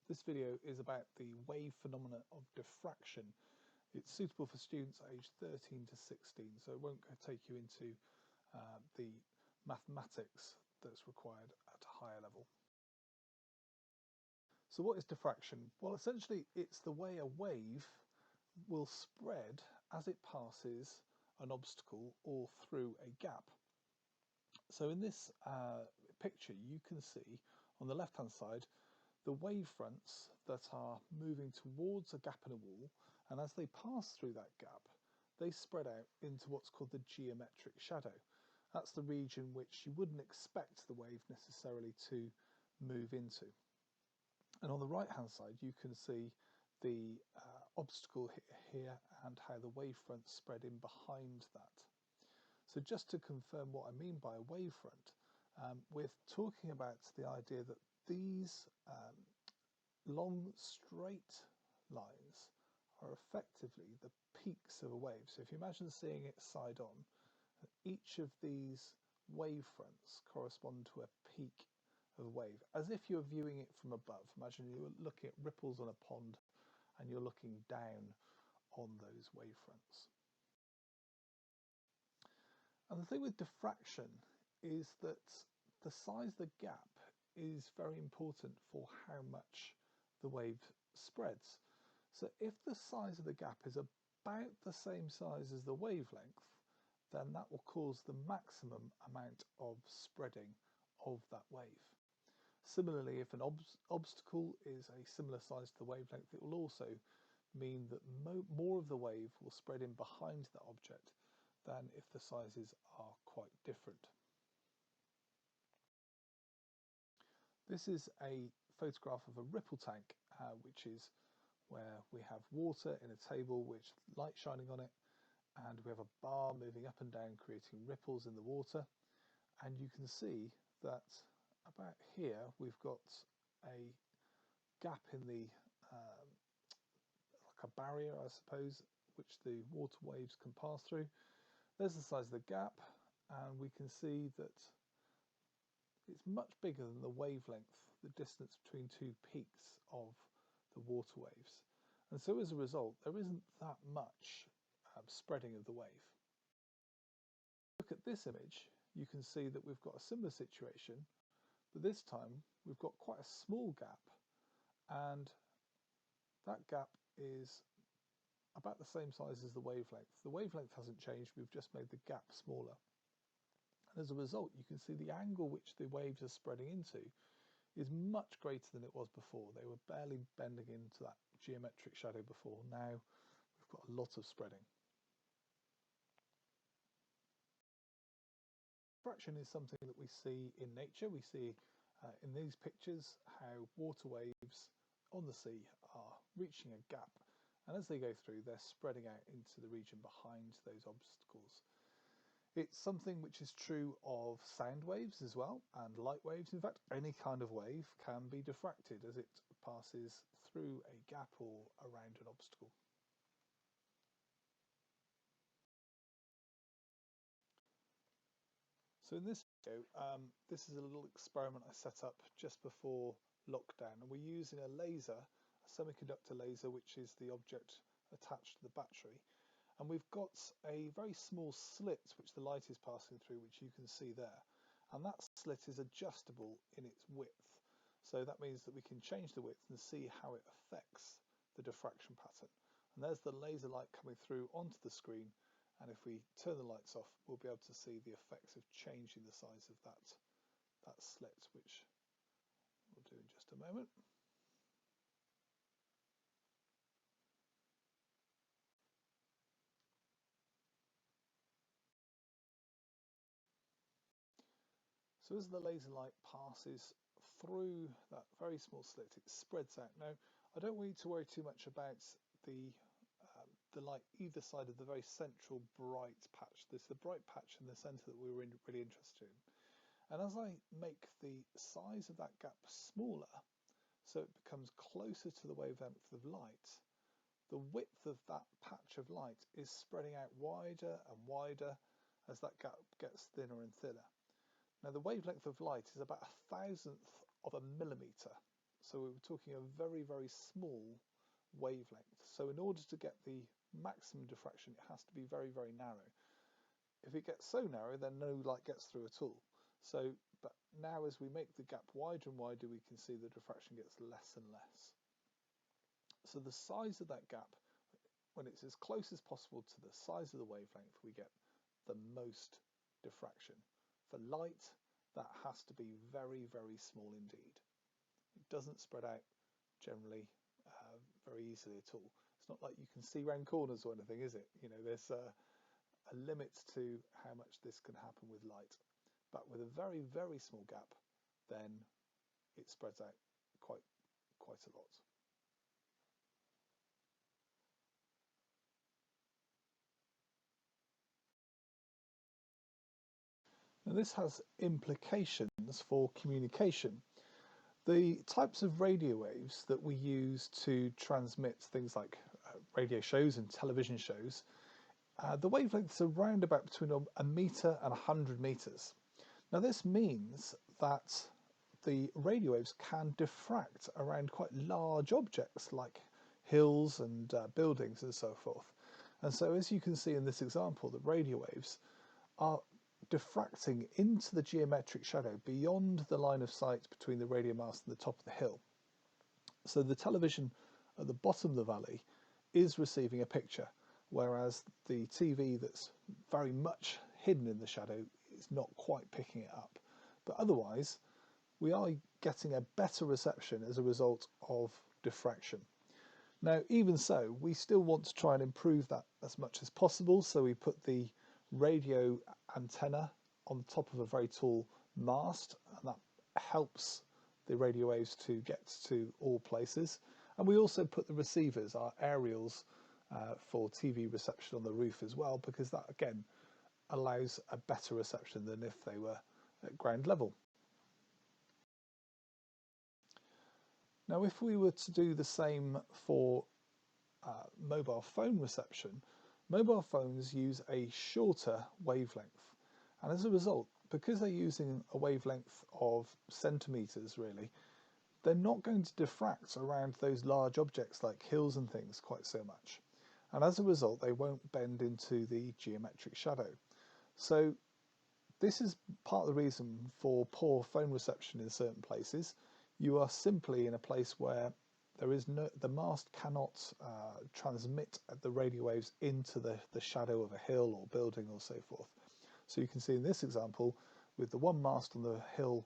This video is about the wave phenomena of diffraction. It's suitable for students aged 13 to 16, so it won't take you into the mathematics that's required at a higher level. So what is diffraction? Well, essentially it's the way a wave will spread as it passes an obstacle or through a gap. So in this picture you can see on the left hand side the wave fronts that are moving towards a gap in a wall, and as they pass through that gap they spread out into what's called the geometric shadow. That's the region which you wouldn't expect the wave necessarily to move into. And on the right hand side you can see the obstacle here and how the wavefront spread in behind that. So just to confirm what I mean by a wavefront, we're talking about the idea that these long straight lines are effectively the peaks of a wave. So if you imagine seeing it side on, each of these wavefronts correspond to a peak of a wave, as if you're viewing it from above. Imagine you're looking at ripples on a pond and you're looking down on those wavefronts. And the thing with diffraction is that the size of the gap is very important for how much the wave spreads. So if the size of the gap is about the same size as the wavelength, then that will cause the maximum amount of spreading of that wave. Similarly, if an obstacle is a similar size to the wavelength, it will also mean that more of the wave will spread in behind that object than if the sizes are quite different. This is a photograph of a ripple tank, which is where we have water in a table with light shining on it, and we have a bar moving up and down creating ripples in the water. And you can see that about here we've got a gap in the like a barrier, I suppose, which the water waves can pass through. There's the size of the gap, and we can see that it's much bigger than the wavelength, the distance between two peaks of the water waves. And so as a result, there isn't that much spreading of the wave. Look at this image, you can see that we've got a similar situation, but this time we've got quite a small gap, and that gap is about the same size as the wavelength. The wavelength hasn't changed, we've just made the gap smaller. And as a result, you can see the angle which the waves are spreading into is much greater than it was before. They were barely bending into that geometric shadow before. Now we've got a lot of spreading. Diffraction is something that we see in nature. We see in these pictures how water waves on the sea are reaching a gap, and as they go through they're spreading out into the region behind those obstacles. It's something which is true of sound waves as well, and light waves. In fact, any kind of wave can be diffracted as it passes through a gap or around an obstacle. So in this video, this is a little experiment I set up just before lockdown, and we're using a laser, a semiconductor laser, which is the object attached to the battery. And we've got a very small slit which the light is passing through, which you can see there. And that slit is adjustable in its width. So that means that we can change the width and see how it affects the diffraction pattern. And there's the laser light coming through onto the screen. And if we turn the lights off, we'll be able to see the effects of changing the size of that slit, which we'll do in just a moment. So as the laser light passes through that very small slit, it spreads out. Now, I don't want you to worry too much about the light either side of the very central bright patch. This is the bright patch in the centre that we were really interested in. And as I make the size of that gap smaller, so it becomes closer to the wavelength of light, the width of that patch of light is spreading out wider and wider as that gap gets thinner and thinner. Now the wavelength of light is about 1,000th of a millimetre, So we were talking a very, very small wavelength. So in order to get the maximum diffraction, it has to be very, very narrow. If it gets so narrow, then no light gets through at all. So, but now as we make the gap wider and wider, we can see the diffraction gets less and less. So the size of that gap, when it's as close as possible to the size of the wavelength, we get the most diffraction. For light, that has to be very, very small indeed. It doesn't spread out generally very easily at all. It's not like you can see round corners or anything, is it? You know, there's a limit to how much this can happen with light. But with a very, very small gap, then it spreads out quite a lot. Now this has implications for communication. The types of radio waves that we use to transmit things like radio shows and television shows, the wavelengths are around about between a metre and 100 metres. Now this means that the radio waves can diffract around quite large objects like hills and buildings and so forth. And so as you can see in this example, the radio waves are diffracting into the geometric shadow beyond the line of sight between the radio mast and the top of the hill. So the television at the bottom of the valley is receiving a picture, whereas the TV that's very much hidden in the shadow is not quite picking it up. But otherwise, we are getting a better reception as a result of diffraction. Now, even so, we still want to try and improve that as much as possible, so we put the radio antenna on the top of a very tall mast, and that helps the radio waves to get to all places. And we also put the receivers, our aerials, for TV reception on the roof as well, because that again allows a better reception than if they were at ground level. Now, if we were to do the same for mobile phone reception, mobile phones use a shorter wavelength. And as a result, because they're using a wavelength of centimetres really, they're not going to diffract around those large objects like hills and things quite so much. And as a result, they won't bend into the geometric shadow. So this is part of the reason for poor phone reception in certain places. You are simply in a place where the mast cannot transmit the radio waves into the shadow of a hill or building or so forth. So you can see in this example, with the one mast on the hill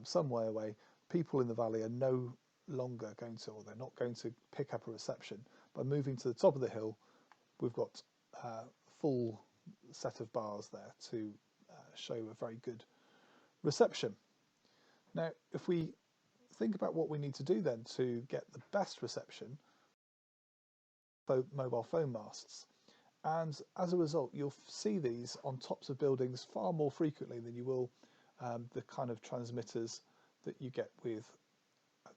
some way away, people in the valley are no longer going to, or they're not going to pick up a reception. By moving to the top of the hill, we've got a full set of bars there to show a very good reception. Now, if we think about what we need to do then to get the best reception for mobile phone masts, and as a result you'll see these on tops of buildings far more frequently than you will the kind of transmitters that you get with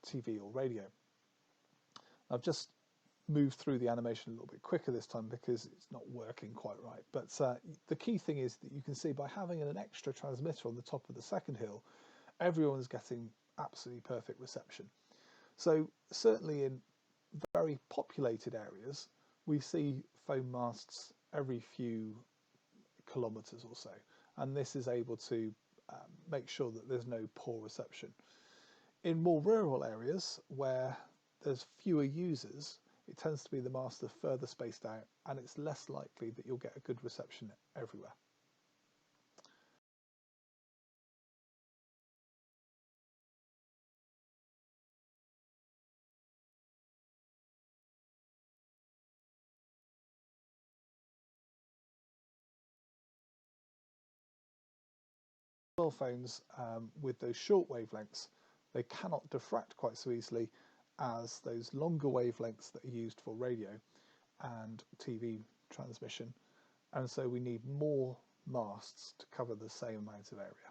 TV or radio. I've just moved through the animation a little bit quicker this time because it's not working quite right, but the key thing is that you can see by having an extra transmitter on the top of the second hill, everyone's getting absolutely perfect reception. So certainly in very populated areas, we see phone masts every few kilometres or so, and this is able to make sure that there's no poor reception. In more rural areas where there's fewer users, it tends to be the masts are further spaced out, and it's less likely that you'll get a good reception everywhere. Mobile phones with those short wavelengths, they cannot diffract quite so easily as those longer wavelengths that are used for radio and TV transmission, and so we need more masts to cover the same amount of area.